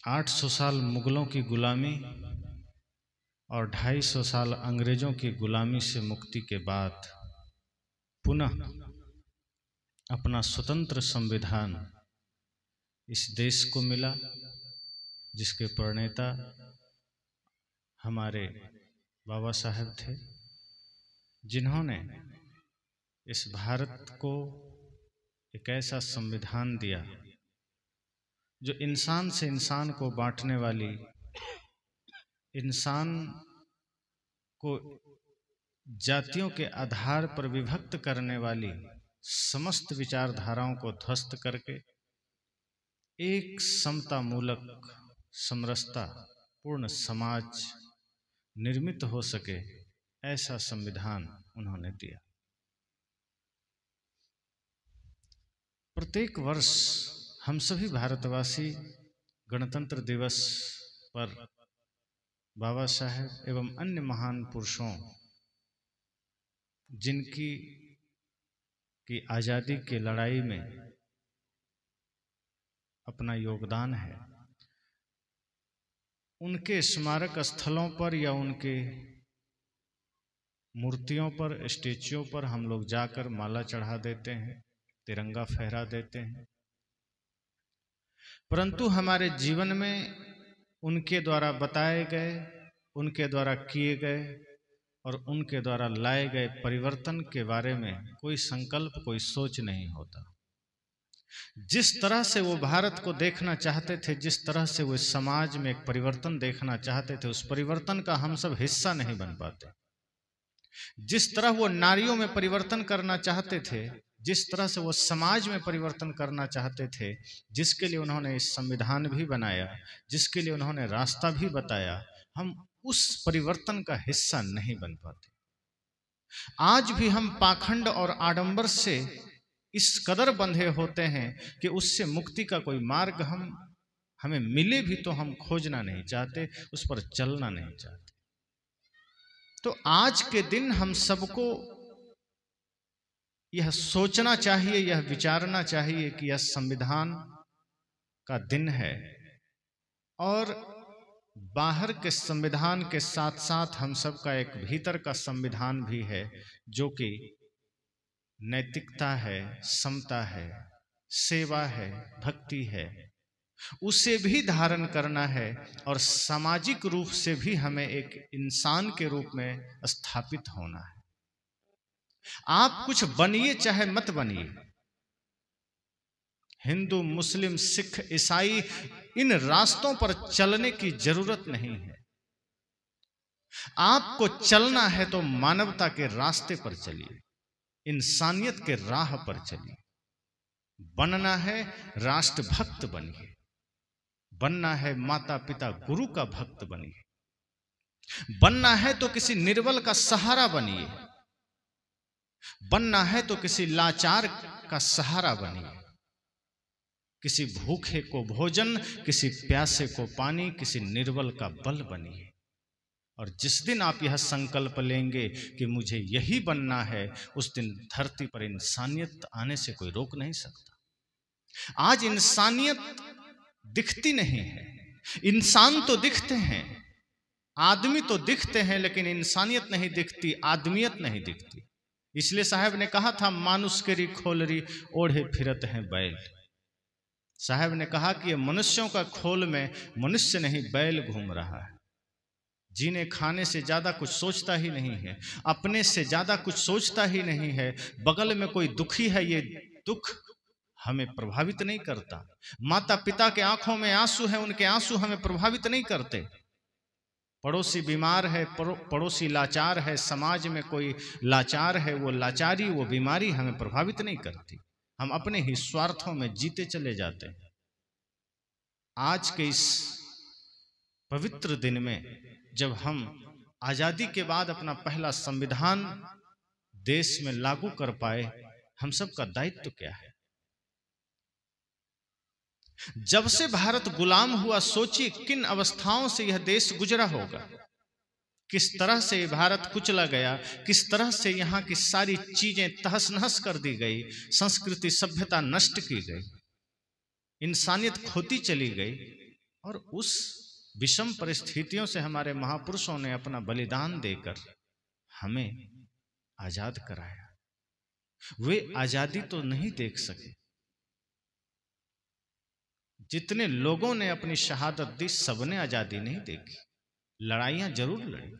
800 साल मुगलों की गुलामी और 250 साल अंग्रेजों की गुलामी से मुक्ति के बाद पुनः अपना स्वतंत्र संविधान इस देश को मिला, जिसके प्रणेता हमारे बाबा साहब थे, जिन्होंने इस भारत को एक ऐसा संविधान दिया जो इंसान से इंसान को बांटने वाली, इंसान को जातियों के आधार पर विभक्त करने वाली समस्त विचारधाराओं को ध्वस्त करके एक समता मूलक समरसता पूर्ण समाज निर्मित हो सके, ऐसा संविधान उन्होंने दिया। प्रत्येक वर्ष हम सभी भारतवासी गणतंत्र दिवस पर बाबा साहब एवं अन्य महान पुरुषों जिनकी आज़ादी की लड़ाई में अपना योगदान है, उनके स्मारक स्थलों पर या उनके मूर्तियों पर, स्टेच्यूओं पर हम लोग जाकर माला चढ़ा देते हैं, तिरंगा फहरा देते हैं। परंतु हमारे जीवन में उनके द्वारा बताए गए, उनके द्वारा किए गए और उनके द्वारा लाए गए परिवर्तन के बारे में कोई संकल्प, कोई सोच नहीं होता। जिस तरह से वो भारत को देखना चाहते थे, जिस तरह से वो समाज में एक परिवर्तन देखना चाहते थे, उस परिवर्तन का हम सब हिस्सा नहीं बन पाते। जिस तरह वो नारियों में परिवर्तन करना चाहते थे, जिस तरह से वो समाज में परिवर्तन करना चाहते थे, जिसके लिए उन्होंने इस संविधान भी बनाया, जिसके लिए उन्होंने रास्ता भी बताया, हम उस परिवर्तन का हिस्सा नहीं बन पाते। आज भी हम पाखंड और आडंबर से इस कदर बंधे होते हैं कि उससे मुक्ति का कोई मार्ग हमें मिले भी तो हम खोजना नहीं चाहते, उस पर चलना नहीं चाहते। तो आज के दिन हम सबको यह सोचना चाहिए, यह विचारना चाहिए कि यह संविधान का दिन है और बाहर के संविधान के साथ साथ हम सबका एक भीतर का संविधान भी है, जो कि नैतिकता है, समता है, सेवा है, भक्ति है, उसे भी धारण करना है और सामाजिक रूप से भी हमें एक इंसान के रूप में स्थापित होना है। आप कुछ बनिए चाहे मत बनिए, हिंदू, मुस्लिम, सिख, ईसाई, इन रास्तों पर चलने की जरूरत नहीं है। आपको चलना है तो मानवता के रास्ते पर चलिए, इंसानियत के राह पर चलिए। बनना है राष्ट्रभक्त बनिए, बनना है माता पिता गुरु का भक्त बनिए, बनना है तो किसी निर्बल का सहारा बनिए, बनना है तो किसी लाचार का सहारा बनिए, किसी भूखे को भोजन, किसी प्यासे को पानी, किसी निर्बल का बल बनिए। और जिस दिन आप यह संकल्प लेंगे कि मुझे यही बनना है, उस दिन धरती पर इंसानियत आने से कोई रोक नहीं सकता। आज इंसानियत दिखती नहीं है। इंसान तो दिखते हैं, आदमी तो दिखते हैं, लेकिन इंसानियत नहीं दिखती, आदमियत नहीं दिखती। इसलिए साहब ने कहा था, मानुष केरी खोलरी ओढ़े फिरत हैं बैल। साहब ने कहा कि ये मनुष्यों का खोल में मनुष्य नहीं, बैल घूम रहा है। जीने खाने से ज्यादा कुछ सोचता ही नहीं है, अपने से ज्यादा कुछ सोचता ही नहीं है। बगल में कोई दुखी है, ये दुख हमें प्रभावित नहीं करता। माता पिता के आंखों में आंसू है, उनके आंसू हमें प्रभावित नहीं करते। पड़ोसी बीमार है, पड़ोसी लाचार है, समाज में कोई लाचार है, वो लाचारी, वो बीमारी हमें प्रभावित नहीं करती। हम अपने ही स्वार्थों में जीते चले जाते हैं। आज के इस पवित्र दिन में जब हम आजादी के बाद अपना पहला संविधान देश में लागू कर पाए, हम सबका दायित्व क्या है? जब से भारत गुलाम हुआ, सोचिए किन अवस्थाओं से यह देश गुजरा होगा, किस तरह से भारत कुचला गया, किस तरह से यहाँ की सारी चीजें तहस नहस कर दी गई, संस्कृति सभ्यता नष्ट की गई, इंसानियत खोती चली गई। और उस विषम परिस्थितियों से हमारे महापुरुषों ने अपना बलिदान देकर हमें आजाद कराया। वे आजादी तो नहीं देख सके, जितने लोगों ने अपनी शहादत दी सबने आजादी नहीं देखी। लड़ाइयां जरूर लड़ी,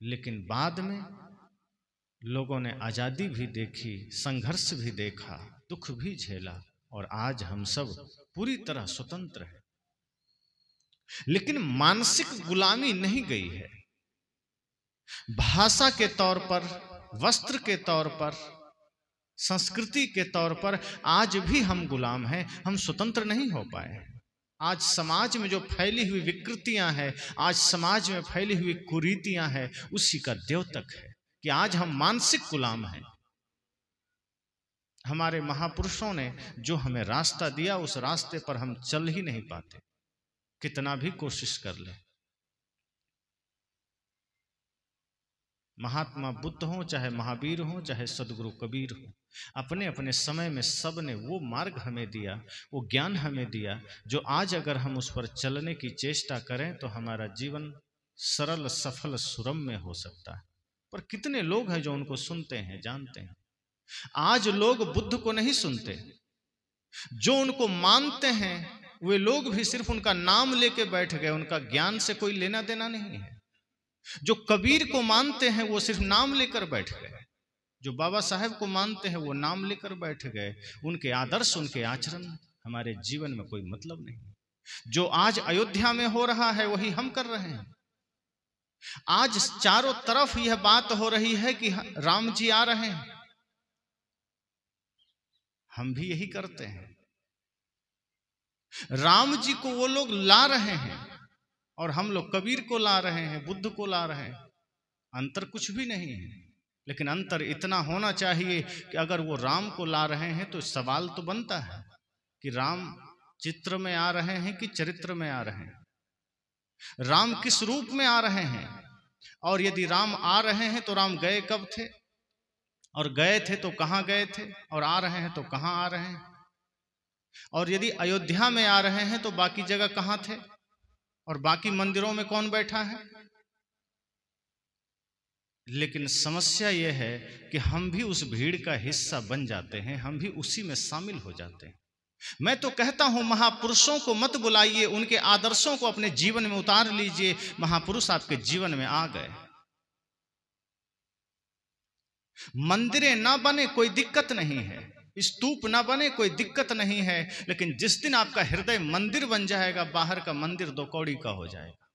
लेकिन बाद में लोगों ने आजादी भी देखी, संघर्ष भी देखा, दुख भी झेला, और आज हम सब पूरी तरह स्वतंत्र हैं। लेकिन मानसिक गुलामी नहीं गई है। भाषा के तौर पर, वस्त्र के तौर पर, संस्कृति के तौर पर आज भी हम गुलाम हैं, हम स्वतंत्र नहीं हो पाए। आज समाज में जो फैली हुई विकृतियां हैं, आज समाज में फैली हुई कुरीतियां हैं, उसी का द्योतक है कि आज हम मानसिक गुलाम हैं। हमारे महापुरुषों ने जो हमें रास्ता दिया, उस रास्ते पर हम चल ही नहीं पाते, कितना भी कोशिश कर ले। महात्मा बुद्ध हो, चाहे महावीर हो, चाहे सदगुरु कबीर हो, अपने अपने समय में सब ने वो मार्ग हमें दिया, वो ज्ञान हमें दिया, जो आज अगर हम उस पर चलने की चेष्टा करें तो हमारा जीवन सरल, सफल, सुरम्य हो सकता है। पर कितने लोग हैं जो उनको सुनते हैं, जानते हैं। आज लोग बुद्ध को नहीं सुनते, जो उनको मानते हैं वे लोग भी सिर्फ उनका नाम लेके बैठ गए, उनका ज्ञान से कोई लेना देना नहीं है। जो कबीर को मानते हैं वो सिर्फ नाम लेकर बैठ गए, जो बाबा साहेब को मानते हैं वो नाम लेकर बैठ गए, उनके आदर्श, उनके आचरण हमारे जीवन में कोई मतलब नहीं। जो आज अयोध्या में हो रहा है वही हम कर रहे हैं। आज चारों तरफ यह बात हो रही है कि राम जी आ रहे हैं, हम भी यही करते हैं। राम जी को वो लोग ला रहे हैं और हम लोग कबीर को ला रहे हैं, बुद्ध को ला रहे हैं। अंतर कुछ भी नहीं है, लेकिन अंतर इतना होना चाहिए कि अगर वो राम को ला रहे हैं तो सवाल तो बनता है कि राम चित्र में आ रहे हैं कि चरित्र में आ रहे हैं, राम किस रूप में आ रहे हैं। और यदि राम आ रहे हैं तो राम गए कब थे, और गए थे तो कहां गए थे, और आ रहे हैं तो कहां आ रहे हैं। और यदि अयोध्या में आ रहे हैं तो बाकी जगह कहां थे, और बाकी मंदिरों में कौन बैठा है। लेकिन समस्या यह है कि हम भी उस भीड़ का हिस्सा बन जाते हैं, हम भी उसी में शामिल हो जाते हैं। मैं तो कहता हूं महापुरुषों को मत बुलाइए, उनके आदर्शों को अपने जीवन में उतार लीजिए। महापुरुष आपके जीवन में आ गए। मंदिरें ना बने कोई दिक्कत नहीं है, स्तूप ना बने कोई दिक्कत नहीं है, लेकिन जिस दिन आपका हृदय मंदिर बन जाएगा, बाहर का मंदिर दो कौड़ी का हो जाएगा।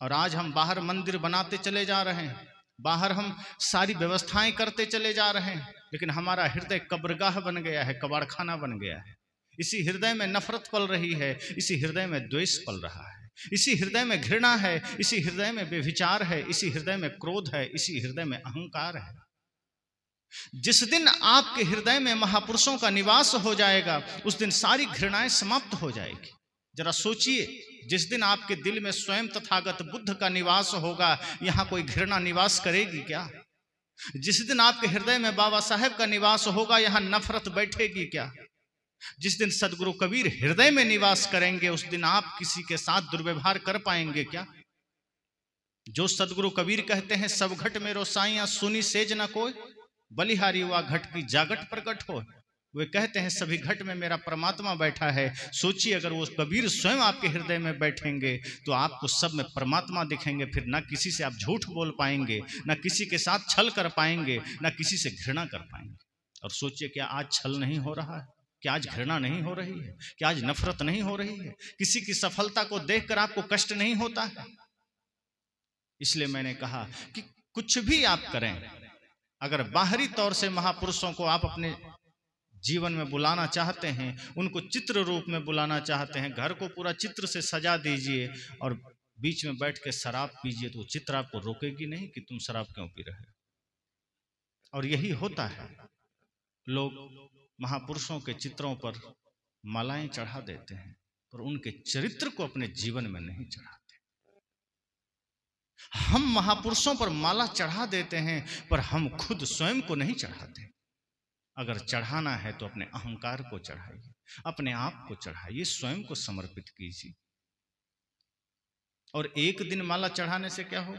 और आज हम बाहर मंदिर बनाते चले जा रहे हैं, बाहर हम सारी व्यवस्थाएं करते चले जा रहे हैं, लेकिन हमारा हृदय कब्रगाह बन गया है, कबाड़खाना बन गया है। इसी हृदय में नफरत पल रही है, इसी हृदय में द्वेष पल रहा है, इसी हृदय में घृणा है, इसी हृदय में व्यभिचार है, इसी हृदय में क्रोध है, इसी हृदय में अहंकार है। जिस दिन आपके हृदय में महापुरुषों का निवास हो जाएगा, उस दिन सारी घृणाएं समाप्त हो जाएगी। जरा सोचिए, जिस दिन आपके दिल में स्वयं तथागत बुद्ध का निवास होगा, यहां कोई घृणा निवास करेगी क्या? जिस दिन आपके हृदय में बाबा साहेब का निवास होगा, यहां नफरत बैठेगी क्या? जिस दिन सदगुरु कबीर हृदय में निवास करेंगे, उस दिन आप किसी के साथ दुर्व्यवहार कर पाएंगे क्या? जो सदगुरु कबीर कहते हैं, सब घट में रोसाइयां सुनी सेज न कोई, बलिहारी हुआ घट की जागट प्रकट हो। वे कहते हैं सभी घट में मेरा परमात्मा बैठा है। सोचिए, अगर वो कबीर स्वयं आपके हृदय में बैठेंगे तो आपको सब में परमात्मा दिखेंगे। फिर ना किसी से आप झूठ बोल पाएंगे, ना किसी के साथ छल कर पाएंगे, ना किसी से घृणा कर पाएंगे। और सोचिए, क्या आज छल नहीं हो रहा है? क्या आज घृणा नहीं हो रही है? क्या आज नफरत नहीं हो रही है? किसी की सफलता को देखकर आपको कष्ट नहीं होता है? इसलिए मैंने कहा कि कुछ भी आप करें, अगर बाहरी तौर से महापुरुषों को आप अपने जीवन में बुलाना चाहते हैं, उनको चित्र रूप में बुलाना चाहते हैं, घर को पूरा चित्र से सजा दीजिए और बीच में बैठ के शराब पीजिए, तो चित्र आपको रोकेगी नहीं कि तुम शराब क्यों पी रहे हो। और यही होता है, लोग महापुरुषों के चित्रों पर मालाएं चढ़ा देते हैं, पर उनके चरित्र को अपने जीवन में नहीं चढ़ाते। हम महापुरुषों पर माला चढ़ा देते हैं, पर हम खुद स्वयं को नहीं चढ़ाते। अगर चढ़ाना है तो अपने अहंकार को चढ़ाइए, अपने आप को चढ़ाइए, स्वयं को समर्पित कीजिए। और एक दिन माला चढ़ाने से क्या हो,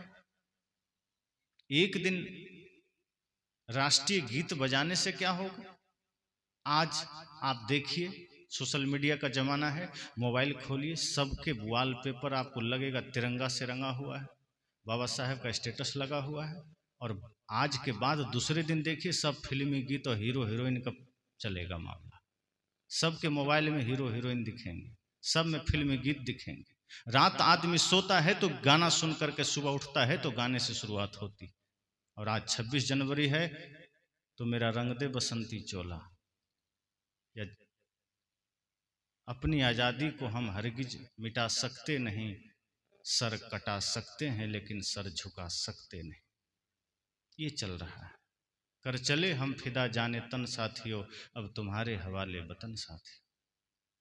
एक दिन राष्ट्रीय गीत बजाने से क्या होगा। आज आप देखिए, सोशल मीडिया का जमाना है, मोबाइल खोलिए, सबके वॉलपेपर आपको लगेगा तिरंगा से रंगा हुआ है, बाबा साहेब का स्टेटस लगा हुआ है। और आज के बाद दूसरे दिन देखिए, सब फिल्मी गीत और हीरो हीरोइन का चलेगा मामला। सबके मोबाइल में हीरो हीरोइन दिखेंगे, सब में फिल्मी गीत दिखेंगे। रात आदमी सोता है तो गाना सुन करके सुबह उठता है तो गाने से शुरुआत होती। और आज 26 जनवरी है तो मेरा रंग दे बसंती चोला, या अपनी आज़ादी को हम हरगिज मिटा सकते नहीं, सर कटा सकते हैं लेकिन सर झुका सकते नहीं, ये चल रहा है। कर चले हम फिदा जाने तन साथियों, अब तुम्हारे हवाले वतन साथियों।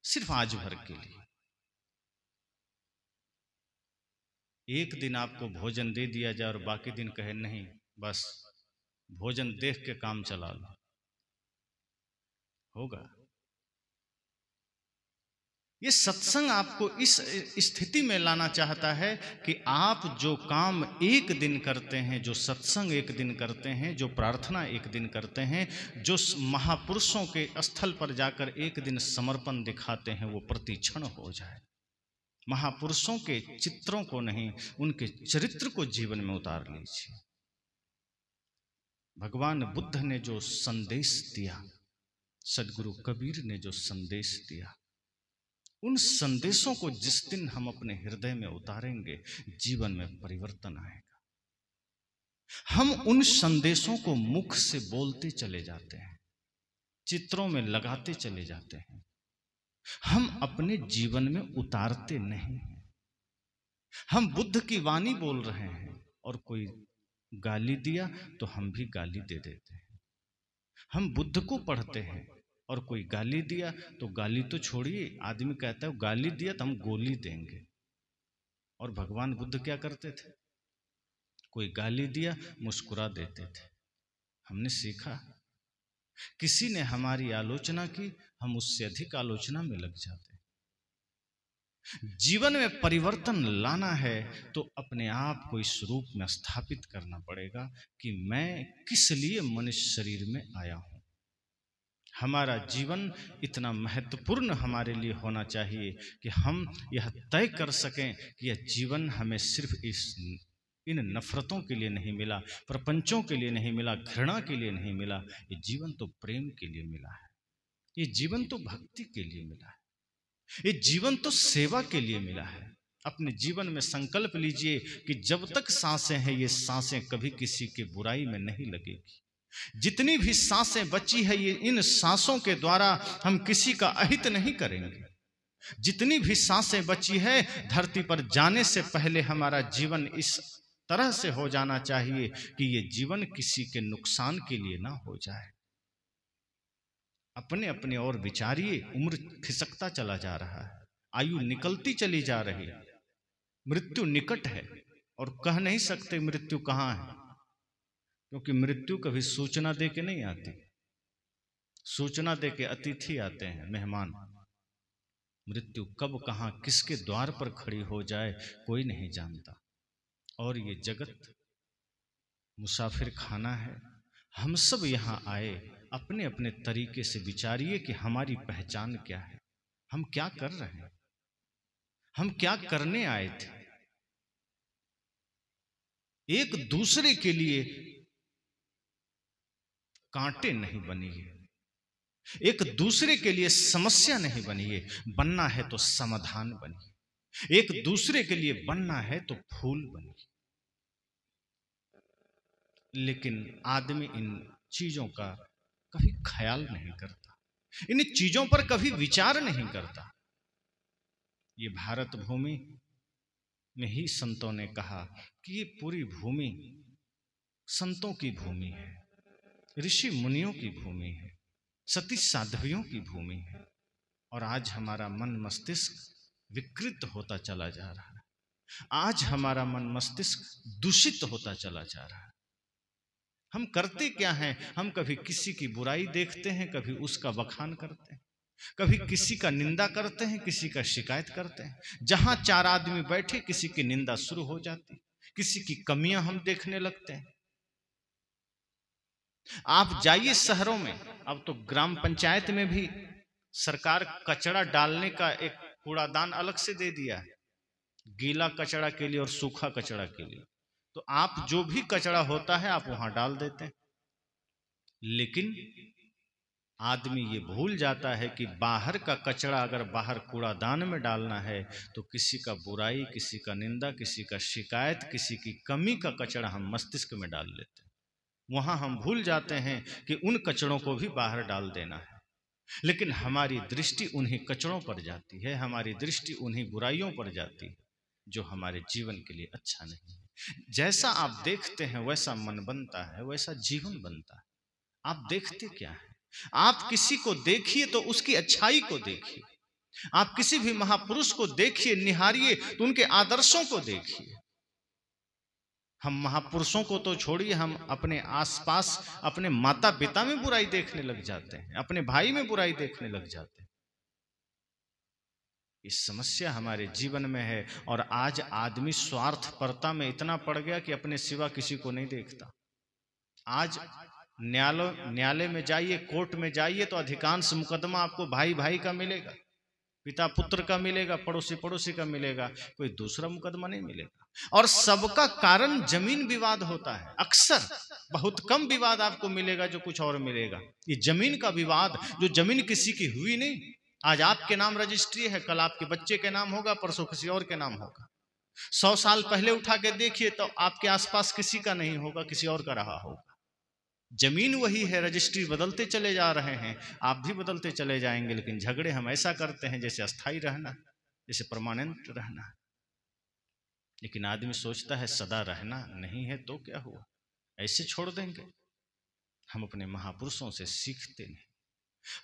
सिर्फ आज भर के लिए एक दिन आपको भोजन दे दिया जाए और बाकी दिन कहे नहीं, बस भोजन देख के काम चला लो, होगा? ये सत्संग आपको इस स्थिति में लाना चाहता है कि आप जो काम एक दिन करते हैं, जो सत्संग एक दिन करते हैं, जो प्रार्थना एक दिन करते हैं, जो महापुरुषों के स्थल पर जाकर एक दिन समर्पण दिखाते हैं, वो प्रतिक्षण हो जाए। महापुरुषों के चित्रों को नहीं, उनके चरित्र को जीवन में उतार लीजिए। भगवान बुद्ध ने जो संदेश दिया, सदगुरु कबीर ने जो संदेश दिया, उन संदेशों को जिस दिन हम अपने हृदय में उतारेंगे, जीवन में परिवर्तन आएगा। हम उन संदेशों को मुख से बोलते चले जाते हैं, चित्रों में लगाते चले जाते हैं, हम अपने जीवन में उतारते नहीं हैं। हम बुद्ध की वाणी बोल रहे हैं और कोई गाली दिया तो हम भी गाली दे देते हैं। हम बुद्ध को पढ़ते हैं और कोई गाली दिया तो गाली तो छोड़िए, आदमी कहता है गाली दिया तो हम गोली देंगे। और भगवान बुद्ध क्या करते थे? कोई गाली दिया मुस्कुरा देते थे। हमने सीखा, किसी ने हमारी आलोचना की, हम उससे अधिक आलोचना में लग जाते। जीवन में परिवर्तन लाना है तो अपने आप को इस रूप में स्थापित करना पड़ेगा कि मैं किस लिए मनुष्य शरीर में आया हूं। हमारा जीवन इतना महत्वपूर्ण हमारे लिए होना चाहिए कि हम यह तय कर सकें कि यह जीवन हमें सिर्फ इन नफरतों के लिए नहीं मिला, प्रपंचों के लिए नहीं मिला, घृणा के लिए नहीं मिला। ये जीवन तो प्रेम के लिए मिला है, ये जीवन तो भक्ति के लिए मिला है, ये जीवन तो सेवा के लिए मिला है। अपने जीवन में संकल्प लीजिए कि जब तक सांसें हैं, ये सांसें कभी किसी के बुराई में नहीं लगेगी। जितनी भी सांसें बची है, ये इन सांसों के द्वारा हम किसी का अहित नहीं करेंगे। जितनी भी सांसें बची है, धरती पर जाने से पहले हमारा जीवन इस तरह से हो जाना चाहिए कि ये जीवन किसी के नुकसान के लिए ना हो जाए। अपने अपने और विचारिए। उम्र खिसकता चला जा रहा है, आयु निकलती चली जा रही है, मृत्यु निकट है और कह नहीं सकते मृत्यु कहाँ है, क्योंकि मृत्यु कभी सूचना दे के नहीं आती। सूचना दे के अतिथि आते हैं, मेहमान। मृत्यु कब कहाँ किसके द्वार पर खड़ी हो जाए कोई नहीं जानता। और ये जगत मुसाफिर खाना है। हम सब यहाँ आए, अपने अपने तरीके से विचारिए कि हमारी पहचान क्या है, हम क्या कर रहे हैं, हम क्या करने आए थे। एक दूसरे के लिए कांटे नहीं बनिए, एक दूसरे के लिए समस्या नहीं बनिए। बनना है तो समाधान बनिए, एक दूसरे के लिए बनना है तो फूल बनिए। लेकिन आदमी इन चीजों का कभी ख्याल नहीं करता, इन चीजों पर कभी विचार नहीं करता। ये भारत भूमि में ही संतों ने कहा कि ये पूरी भूमि संतों की भूमि है, ऋषि मुनियों की भूमि है, सती साध्वियों की भूमि है। और आज हमारा मन मस्तिष्क विकृत होता चला जा रहा है, आज हमारा मन मस्तिष्क दूषित होता चला जा रहा है। हम करते क्या हैं? हम कभी किसी की बुराई देखते हैं, कभी उसका बखान करते हैं। कभी किसी का निंदा करते हैं, किसी का शिकायत करते हैं। जहां 4 आदमी बैठे किसी की निंदा शुरू हो जाती, किसी की कमियां हम देखने लगते हैं। आप जाइए शहरों में, अब तो ग्राम पंचायत में भी सरकार कचरा डालने का एक कूड़ादान अलग से दे दिया है, गीला कचरा के लिए और सूखा कचरा के लिए। तो आप जो भी कचरा होता है आप वहां डाल देते हैं। लेकिन आदमी ये भूल जाता है कि बाहर का कचरा अगर बाहर कूड़ादान में डालना है तो किसी का बुराई, किसी का निंदा, किसी का शिकायत, किसी की कमी का कचरा हम मस्तिष्क में डाल लेते हैं। वहां हम भूल जाते हैं कि उन कचड़ों को भी बाहर डाल देना है। लेकिन हमारी दृष्टि उन्हीं कचड़ों पर जाती है, हमारी दृष्टि उन्हीं बुराइयों पर जाती है जो हमारे जीवन के लिए अच्छा नहीं है। जैसा आप देखते हैं वैसा मन बनता है, वैसा जीवन बनता है। आप देखते क्या है? आप किसी को देखिए तो उसकी अच्छाई को देखिए। आप किसी भी महापुरुष को देखिए, निहारिए तो उनके आदर्शों को देखिए। हम महापुरुषों को तो छोड़िए, हम अपने आसपास अपने माता पिता में बुराई देखने लग जाते हैं, अपने भाई में बुराई देखने लग जाते हैं। इस समस्या हमारे जीवन में है। और आज आदमी स्वार्थपरता में इतना पड़ गया कि अपने सिवा किसी को नहीं देखता। आज न्यायालय में जाइए, कोर्ट में जाइए तो अधिकांश मुकदमा आपको भाई भाई का मिलेगा, पिता पुत्र का मिलेगा, पड़ोसी पड़ोसी का मिलेगा, कोई दूसरा मुकदमा नहीं मिलेगा। और सबका कारण जमीन विवाद होता है। अक्सर बहुत कम विवाद आपको मिलेगा जो कुछ और मिलेगा। ये जमीन का विवाद, जो जमीन किसी की हुई नहीं, आज आपके नाम रजिस्ट्री है, कल आपके बच्चे के नाम होगा, परसों किसी और के नाम होगा। 100 साल पहले उठा के देखिए तो आपके आसपास किसी का नहीं होगा, किसी और का रहा होगा। जमीन वही है, रजिस्ट्री बदलते चले जा रहे हैं, आप भी बदलते चले जाएंगे। लेकिन झगड़े हम ऐसा करते हैं जैसे अस्थाई रहना, जैसे परमानेंट रहना। लेकिन आदमी सोचता है सदा रहना नहीं है तो क्या हुआ, ऐसे छोड़ देंगे। हम अपने महापुरुषों से सीखते नहीं,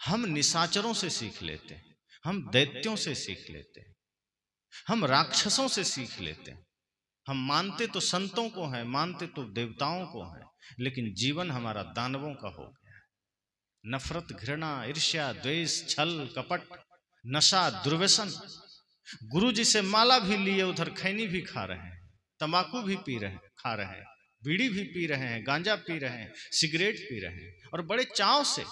हम निशाचरों से सीख लेते हैं, हम दैत्यों से सीख लेते हैं, हम राक्षसों से सीख लेते हैं। हम मानते तो संतों को हैं, मानते तो देवताओं को हैं, लेकिन जीवन हमारा दानवों का हो गया है। नफरत, घृणा, ईर्ष्या, द्वेष, छल, कपट, नशा, दुर्व्यसन। गुरु जी से माला भी लिए उधर खैनी भी खा रहे हैं, तंबाकू भी खा रहे हैं, बीड़ी भी पी रहे हैं, गांजा पी रहे हैं, सिगरेट पी रहे हैं, और बड़े चाव से।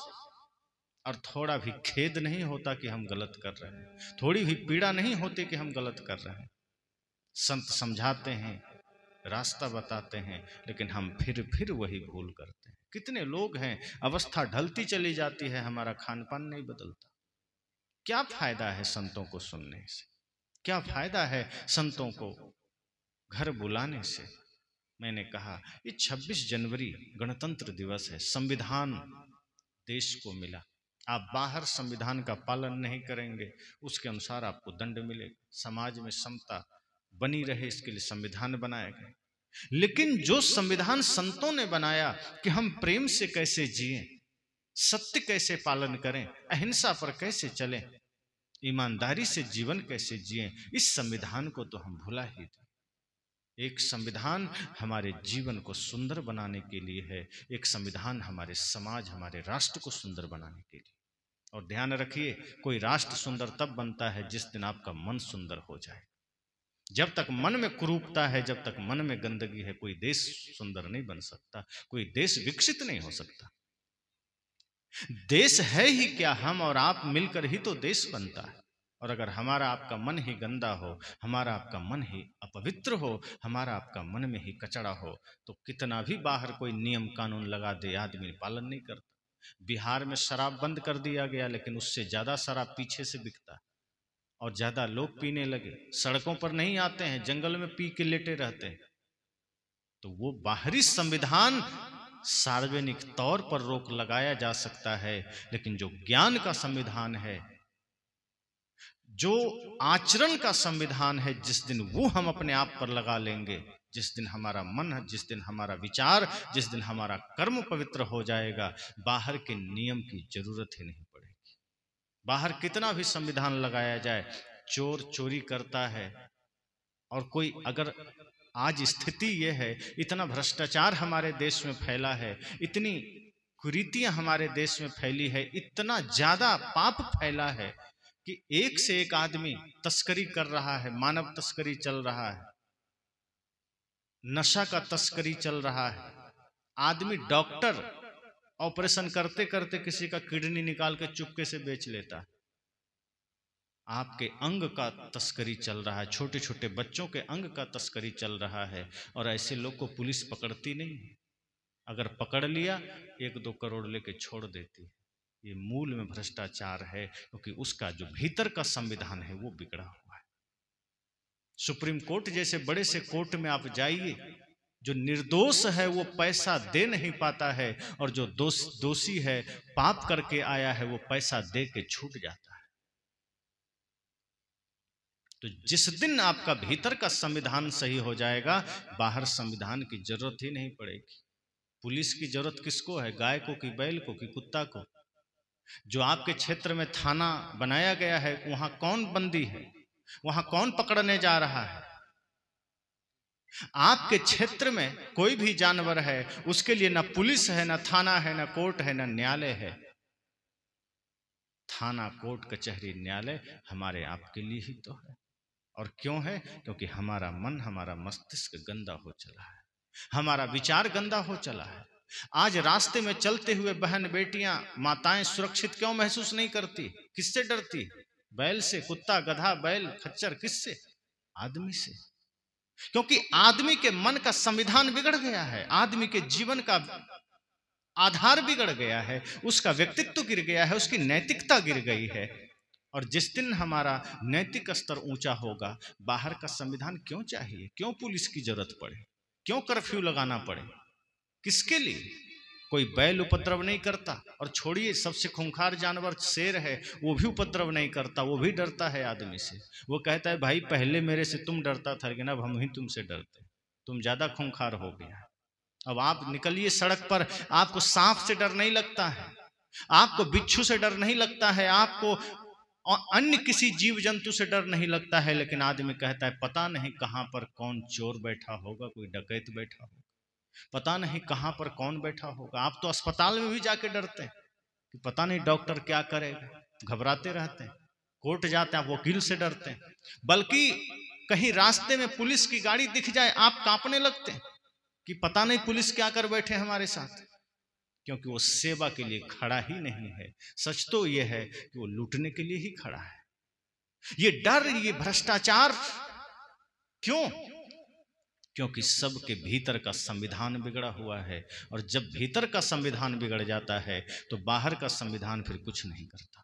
और थोड़ा भी खेद नहीं होता कि हम गलत कर रहे हैं, थोड़ी भी पीड़ा नहीं होती कि हम गलत कर रहे हैं। संत समझाते हैं, रास्ता बताते हैं, लेकिन हम फिर वही भूल करते हैं। कितने लोग हैं, अवस्था ढलती चली जाती है, हमारा खान पान नहीं बदलता। क्या फायदा है संतों को सुनने से, क्या फायदा है संतों को घर बुलाने से। मैंने कहा ये 26 जनवरी गणतंत्र दिवस है, संविधान देश को मिला। आप बाहर संविधान का पालन नहीं करेंगे, उसके अनुसार आपको दंड मिलेगा। समाज में समता बनी रहे इसके लिए संविधान बनाया गया। लेकिन जो संविधान संतों ने बनाया कि हम प्रेम से कैसे जिएं, सत्य कैसे पालन करें, अहिंसा पर कैसे चलें, ईमानदारी से जीवन कैसे जिएं, इस संविधान को तो हम भुला ही थे। एक संविधान हमारे जीवन को सुंदर बनाने के लिए है, एक संविधान हमारे समाज, हमारे राष्ट्र को सुंदर बनाने के लिए। और ध्यान रखिए, कोई राष्ट्र सुंदर तब बनता है जिस दिन आपका मन सुंदर हो जाए। जब तक मन में कुरूपता है, जब तक मन में गंदगी है, कोई देश सुंदर नहीं बन सकता, कोई देश विकसित नहीं हो सकता। देश है ही क्या, हम और आप मिलकर ही तो देश बनता है। और अगर हमारा आपका मन ही गंदा हो, हमारा आपका मन ही अपवित्र हो, हमारा आपका मन में ही कचरा हो, तो कितना भी बाहर कोई नियम कानून लगा दे, आदमी पालन नहीं करता। बिहार में शराब बंद कर दिया गया, लेकिन उससे ज्यादा शराब पीछे से बिकता, और ज्यादा लोग पीने लगे। सड़कों पर नहीं आते हैं, जंगल में पी के लेटे रहते हैं। तो वो बाहरी संविधान, सार्वजनिक तौर पर रोक लगाया जा सकता है, लेकिन जो ज्ञान का संविधान है, जो आचरण का संविधान है, जिस दिन वो हम अपने आप पर लगा लेंगे, जिस दिन हमारा मन, जिस दिन हमारा विचार, जिस दिन हमारा कर्म पवित्र हो जाएगा, बाहर के नियम की जरूरत ही नहीं पड़ेगी। बाहर कितना भी संविधान लगाया जाए, चोर चोरी करता है, और कोई अगर आज स्थिति यह है, इतना भ्रष्टाचार हमारे देश में फैला है, इतनी कुरीतियां हमारे देश में फैली है, इतना ज्यादा पाप फैला है कि एक से एक आदमी तस्करी कर रहा है, मानव तस्करी चल रहा है, नशा का तस्करी चल रहा है। आदमी डॉक्टर ऑपरेशन करते करते किसी का किडनी निकाल के चुपके से बेच लेता है। आपके अंग का तस्करी चल रहा है, छोटे छोटे बच्चों के अंग का तस्करी चल रहा है, और ऐसे लोग को पुलिस पकड़ती नहीं है। अगर पकड़ लिया 1-2 करोड़ लेके छोड़ देती है। ये मूल में भ्रष्टाचार है, क्योंकि उसका जो भीतर का संविधान है वो बिगड़ा हुआ है। सुप्रीम कोर्ट जैसे बड़े से कोर्ट में आप जाइए, जो निर्दोष है वो पैसा दे नहीं पाता है, और जो दोषी है, पाप करके आया है, वो पैसा दे के छूट जाता है। तो जिस दिन आपका भीतर का संविधान सही हो जाएगा, बाहर संविधान की जरूरत ही नहीं पड़ेगी। पुलिस की जरूरत किसको है? गाय को कि बैल को कि कुत्ता को? जो आपके क्षेत्र में थाना बनाया गया है, वहां कौन बंदी है? वहां कौन पकड़ने जा रहा है? आपके क्षेत्र में कोई भी जानवर है, उसके लिए ना पुलिस है, ना थाना है, ना कोर्ट है, ना न्यायालय है। थाना, कोर्ट, कचहरी, न्यायालय हमारे आपके लिए ही तो है। और क्यों है? क्योंकि हमारा मन, हमारा मस्तिष्क गंदा हो चला है, हमारा विचार गंदा हो चला है। आज रास्ते में चलते हुए बहन बेटियां, माताएं सुरक्षित क्यों महसूस नहीं करती? किससे डरती? बैल से? कुत्ता, गधा, बैल, खच्चर, किससे? आदमी से। क्योंकि आदमी के मन का संविधान बिगड़ गया है, आदमी के जीवन का आधार बिगड़ गया है, उसका व्यक्तित्व गिर गया है, उसकी नैतिकता गिर गई है। और जिस दिन हमारा नैतिक स्तर ऊंचा होगा, बाहर का संविधान क्यों चाहिए? क्यों पुलिस की जरूरत पड़े? क्यों कर्फ्यू लगाना पड़े? किसके लिए? कोई बैल उपद्रव नहीं करता, और छोड़िए सबसे खूंखार जानवर शेर है, वो भी उपद्रव नहीं करता, वो भी डरता है आदमी से। वो कहता है भाई पहले मेरे से तुम डरता था, लेकिन अब हम ही तुमसे डरते, तुम ज्यादा खूंखार हो गया। अब आप निकलिए सड़क पर, आपको सांप से डर नहीं लगता है, आपको बिच्छू से डर नहीं लगता है, आपको अन्य किसी जीव जंतु से डर नहीं लगता है, लेकिन आदमी कहता है पता नहीं कहां पर कौन चोर बैठा होगा, कोई डकैत बैठा होगा, पता नहीं कहां पर कौन बैठा होगा। आप तो अस्पताल में भी जाके डरते हैं कि पता नहीं डॉक्टर क्या करेगा, घबराते रहते हैं। कोर्ट जाते हैं, आप वकील से डरते हैं। बल्कि कहीं रास्ते में पुलिस की गाड़ी दिख जाए, आप कांपने लगते हैं कि पता नहीं पुलिस क्या कर बैठे हमारे साथ, क्योंकि वो सेवा के लिए खड़ा ही नहीं है। सच तो ये है कि वो लूटने के लिए ही खड़ा है। ये डर, ये भ्रष्टाचार क्यों? क्योंकि सबके भीतर का संविधान बिगड़ा हुआ है, और जब भीतर का संविधान बिगड़ जाता है तो बाहर का संविधान फिर कुछ नहीं करता।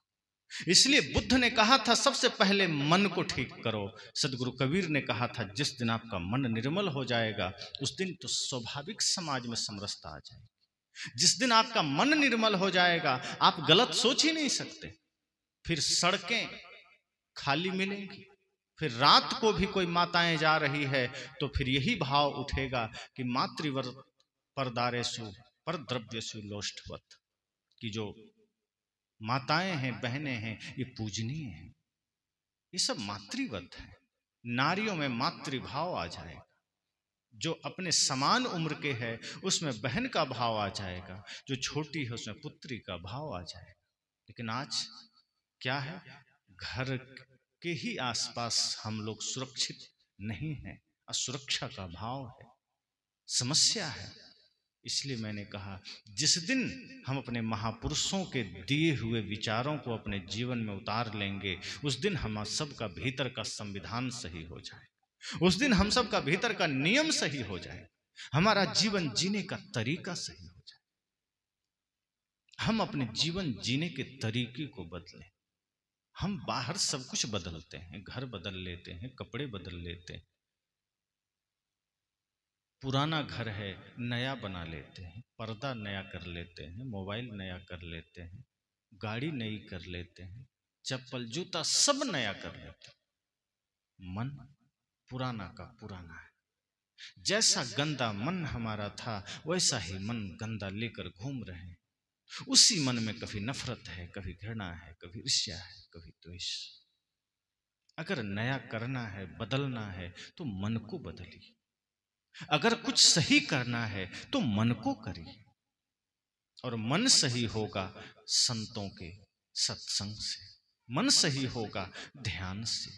इसलिए बुद्ध ने कहा था सबसे पहले मन को ठीक करो। सदगुरु कबीर ने कहा था जिस दिन आपका मन निर्मल हो जाएगा, उस दिन तो स्वाभाविक समाज में समरसता आ जाएगी। जिस दिन आपका मन निर्मल हो जाएगा, आप गलत सोच ही नहीं सकते। फिर सड़कें खाली मिलेंगी, फिर रात को भी कोई माताएं जा रही है तो फिर यही भाव उठेगा कि मातृवर परदारेषु पर द्रव्यसु लोष्ठवत, कि जो माताएं हैं, बहनें हैं, ये पूजनीय हैं, ये सब मातृवत है। नारियों में मातृभाव आ जाएगा, जो अपने समान उम्र के है उसमें बहन का भाव आ जाएगा, जो छोटी है उसमें पुत्री का भाव आ जाएगा। लेकिन आज क्या है? घर के ही आसपास हम लोग सुरक्षित नहीं हैं, असुरक्षा का भाव है, समस्या है। इसलिए मैंने कहा जिस दिन हम अपने महापुरुषों के दिए हुए विचारों को अपने जीवन में उतार लेंगे, उस दिन हम सबका भीतर का संविधान सही हो जाए, उस दिन हम सबका भीतर का नियम सही हो जाए, हमारा जीवन जीने का तरीका सही हो जाए, हम अपने जीवन जीने के तरीके को बदलें। हम बाहर सब कुछ बदलते हैं, घर बदल लेते हैं, कपड़े बदल लेते हैं, पुराना घर है नया बना लेते हैं, पर्दा नया कर लेते हैं, मोबाइल नया कर लेते हैं, गाड़ी नई कर लेते हैं, चप्पल जूता सब नया कर लेते हैं। मन पुराना का पुराना है। जैसा गंदा मन हमारा था वैसा ही मन गंदा लेकर घूम रहे हैं। उसी मन में कभी नफरत है, कभी घृणा है, कभी ईर्ष्या है, कभी द्वेष। अगर नया करना है, बदलना है तो मन को बदलिए। अगर कुछ सही करना है तो मन को करिए। और मन सही होगा संतों के सत्संग से, मन सही होगा ध्यान से।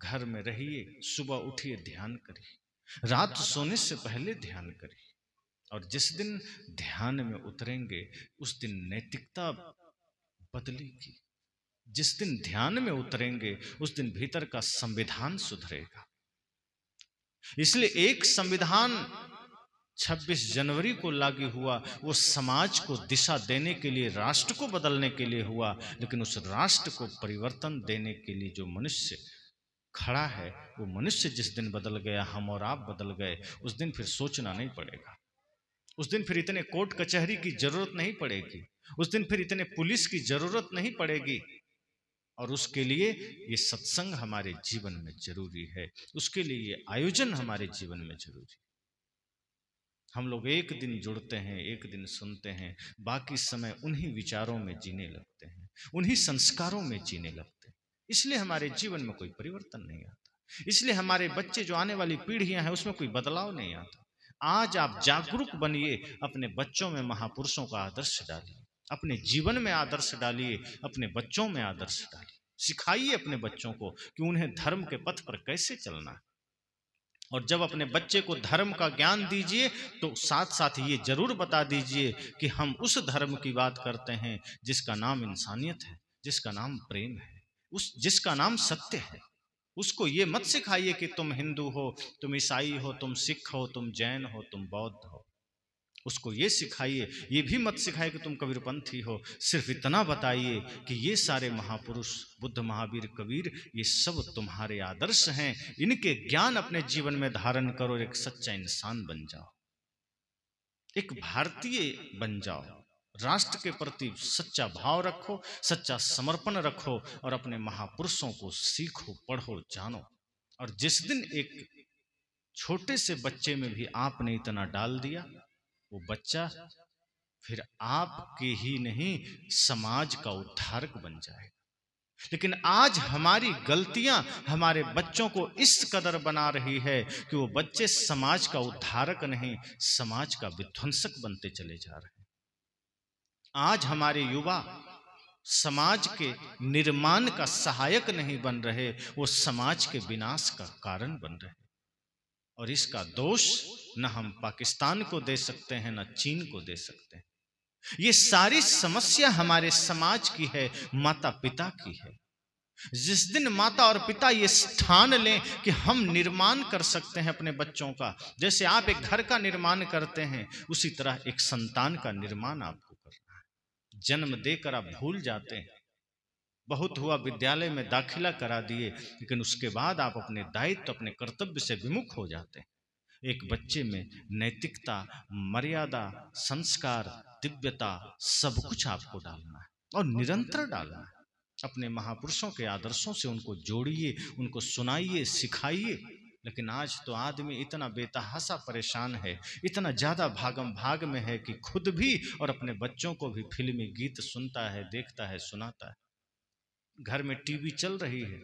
घर में रहिए, सुबह उठिए ध्यान करिए, रात सोने से पहले ध्यान करिए। और जिस दिन ध्यान में उतरेंगे उस दिन नैतिकता बदलेगी। जिस दिन ध्यान में उतरेंगे उस दिन भीतर का संविधान सुधरेगा। इसलिए एक संविधान 26 जनवरी को लागू हुआ, वो समाज को दिशा देने के लिए, राष्ट्र को बदलने के लिए हुआ। लेकिन उस राष्ट्र को परिवर्तन देने के लिए जो मनुष्य खड़ा है, वो मनुष्य जिस दिन बदल गया, हम और आप बदल गए, उस दिन फिर सोचना नहीं पड़ेगा। उस दिन फिर इतने कोर्ट कचहरी की जरूरत नहीं पड़ेगी। उस दिन फिर इतने पुलिस की जरूरत नहीं पड़ेगी। और उसके लिए ये सत्संग हमारे जीवन में जरूरी है, उसके लिए ये आयोजन हमारे जीवन में जरूरी है। हम लोग एक दिन जुड़ते हैं, एक दिन सुनते हैं, बाकी समय उन्हीं विचारों में जीने लगते हैं, उन्हीं संस्कारों में जीने लगते हैं। इसलिए हमारे जीवन में कोई परिवर्तन नहीं आता। इसलिए हमारे बच्चे, जो आने वाली पीढ़ियां हैं, उसमें कोई बदलाव नहीं आता। आज आप जागरूक बनिए, अपने बच्चों में महापुरुषों का आदर्श डालिए, अपने जीवन में आदर्श डालिए, अपने बच्चों में आदर्श डालिए। सिखाइए अपने बच्चों को कि उन्हें धर्म के पथ पर कैसे चलना है। और जब अपने बच्चे को धर्म का ज्ञान दीजिए तो साथ साथ ये जरूर बता दीजिए कि हम उस धर्म की बात करते हैं जिसका नाम इंसानियत है, जिसका नाम प्रेम है, जिसका नाम सत्य है। उसको ये मत सिखाइए कि तुम हिंदू हो, तुम ईसाई हो, तुम सिख हो, तुम जैन हो, तुम बौद्ध हो। उसको ये सिखाइए, ये भी मत सिखाइए कि तुम कबीरपंथी हो। सिर्फ इतना बताइए कि ये सारे महापुरुष, बुद्ध, महावीर, कबीर, ये सब तुम्हारे आदर्श हैं। इनके ज्ञान अपने जीवन में धारण करो, एक सच्चा इंसान बन जाओ, एक भारतीय बन जाओ। राष्ट्र के प्रति सच्चा भाव रखो, सच्चा समर्पण रखो और अपने महापुरुषों को सीखो, पढ़ो, जानो। और जिस दिन एक छोटे से बच्चे में भी आपने इतना डाल दिया, वो बच्चा फिर आपके ही नहीं समाज का उद्धारक बन जाएगा। लेकिन आज हमारी गलतियां हमारे बच्चों को इस कदर बना रही है कि वो बच्चे समाज का उद्धारक नहीं, समाज का विध्वंसक बनते चले जा रहे हैं। आज हमारे युवा समाज के निर्माण का सहायक नहीं बन रहे, वो समाज के विनाश का कारण बन रहे। और इसका दोष न हम पाकिस्तान को दे सकते हैं, न चीन को दे सकते हैं। ये सारी समस्या हमारे समाज की है, माता पिता की है। जिस दिन माता और पिता ये ठान लें कि हम निर्माण कर सकते हैं अपने बच्चों का, जैसे आप एक घर का निर्माण करते हैं, उसी तरह एक संतान का निर्माण आपको करना है। जन्म देकर आप भूल जाते हैं, बहुत हुआ विद्यालय में दाखिला करा दिए, लेकिन उसके बाद आप अपने दायित्व, अपने कर्तव्य से विमुख हो जाते हैं। एक बच्चे में नैतिकता, मर्यादा, संस्कार, दिव्यता, सब कुछ आपको डालना है और निरंतर डालना है। अपने महापुरुषों के आदर्शों से उनको जोड़िए, उनको सुनाइए, सिखाइए। लेकिन आज तो आदमी इतना बेतहासा परेशान है, इतना ज़्यादा भागम भाग में है कि खुद भी और अपने बच्चों को भी फिल्मी गीत सुनता है, देखता है, सुनाता है। घर में टीवी चल रही है,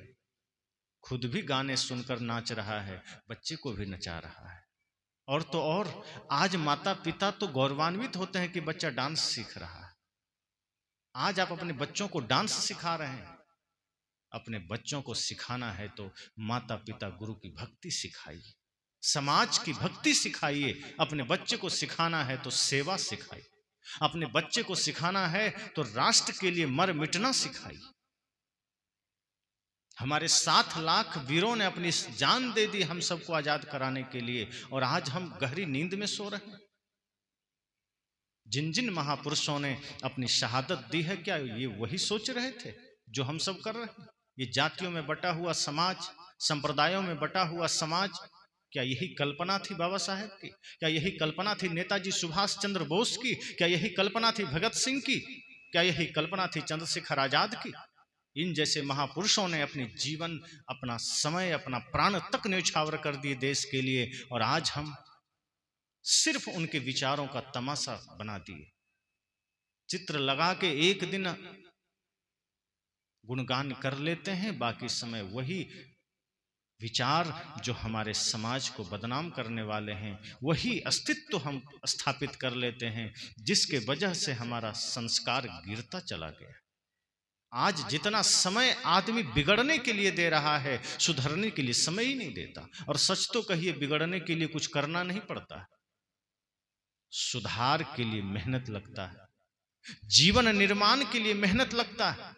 खुद भी गाने सुनकर नाच रहा है, बच्चे को भी नचा रहा है। और तो और आज माता पिता तो गौरवान्वित होते हैं कि बच्चा डांस सीख रहा है। आज आप अपने बच्चों को डांस सिखा रहे हैं। अपने बच्चों को सिखाना है तो माता पिता गुरु की भक्ति सिखाइए, समाज की भक्ति सिखाइए। अपने बच्चे को सिखाना है तो सेवा सिखाइए। अपने बच्चे को सिखाना है तो राष्ट्र के लिए मर मिटना सिखाइए। हमारे 7 लाख वीरों ने अपनी जान दे दी हम सबको आजाद कराने के लिए, और आज हम गहरी नींद में सो रहे हैं। जिन जिन महापुरुषों ने अपनी शहादत दी है, क्या ये वही सोच रहे थे जो हम सब कर रहे हैं? ये जातियों में बटा हुआ समाज, संप्रदायों में बटा हुआ समाज, क्या यही कल्पना थी बाबा साहेब की? क्या यही कल्पना थी नेताजी सुभाष चंद्र बोस की? क्या यही कल्पना थी भगत सिंह की? क्या यही कल्पना थी चंद्रशेखर आजाद की? इन जैसे महापुरुषों ने अपनी जीवन, अपना समय, अपना प्राण तक न्यौछावर कर दिए देश के लिए, और आज हम सिर्फ उनके विचारों का तमाशा बना दिए। चित्र लगा के एक दिन गुणगान कर लेते हैं, बाकी समय वही विचार जो हमारे समाज को बदनाम करने वाले हैं, वही अस्तित्व हम स्थापित कर लेते हैं, जिसके वजह से हमारा संस्कार गिरता चला गया। आज जितना समय आदमी बिगड़ने के लिए दे रहा है, सुधरने के लिए समय ही नहीं देता। और सच तो कहिए, बिगड़ने के लिए कुछ करना नहीं पड़ता है, सुधार के लिए मेहनत लगता है, जीवन निर्माण के लिए मेहनत लगता है।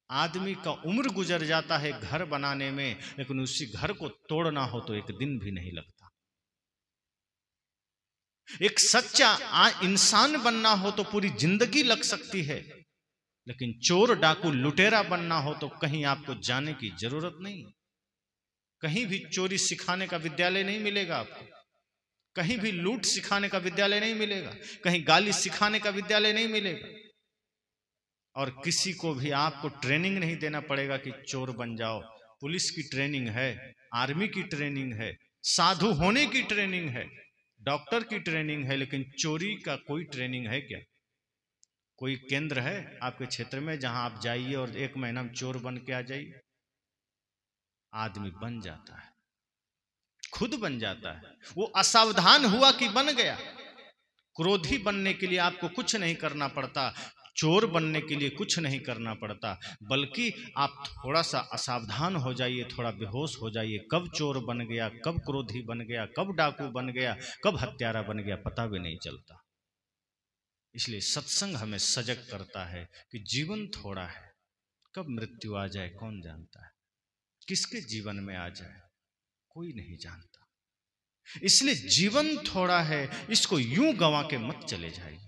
आदमी का उम्र गुजर जाता है घर बनाने में, लेकिन उसी घर को तोड़ना हो तो एक दिन भी नहीं लगता। एक सच्चा इंसान बनना हो तो पूरी जिंदगी लग सकती है, लेकिन चोर डाकू लुटेरा बनना हो तो कहीं आपको जाने की जरूरत नहीं। कहीं भी चोरी सिखाने का विद्यालय नहीं मिलेगा आपको, कहीं भी लूट सिखाने का विद्यालय नहीं मिलेगा, कहीं गाली सिखाने का विद्यालय नहीं मिलेगा। और किसी को भी आपको ट्रेनिंग नहीं देना पड़ेगा कि चोर बन जाओ। पुलिस की ट्रेनिंग है, आर्मी की ट्रेनिंग है, साधु होने की ट्रेनिंग है, डॉक्टर की ट्रेनिंग है, लेकिन चोरी का कोई ट्रेनिंग है क्या? कोई केंद्र है आपके क्षेत्र में जहां आप जाइए और 1 महीना में चोर बन के आ जाइए? आदमी बन जाता है, खुद बन जाता है। वो असावधान हुआ कि बन गया। क्रोधी बनने के लिए आपको कुछ नहीं करना पड़ता, चोर बनने के लिए कुछ नहीं करना पड़ता, बल्कि आप थोड़ा सा असावधान हो जाइए, थोड़ा बेहोश हो जाइए। कब चोर बन गया, कब क्रोधी बन गया, कब डाकू बन गया, कब हत्यारा बन गया, पता भी नहीं चलता। इसलिए सत्संग हमें सजग करता है कि जीवन थोड़ा है, कब मृत्यु आ जाए कौन जानता है, किसके जीवन में आ जाए कोई नहीं जानता। इसलिए जीवन थोड़ा है, इसको यूं गंवा के मत चले जाइए,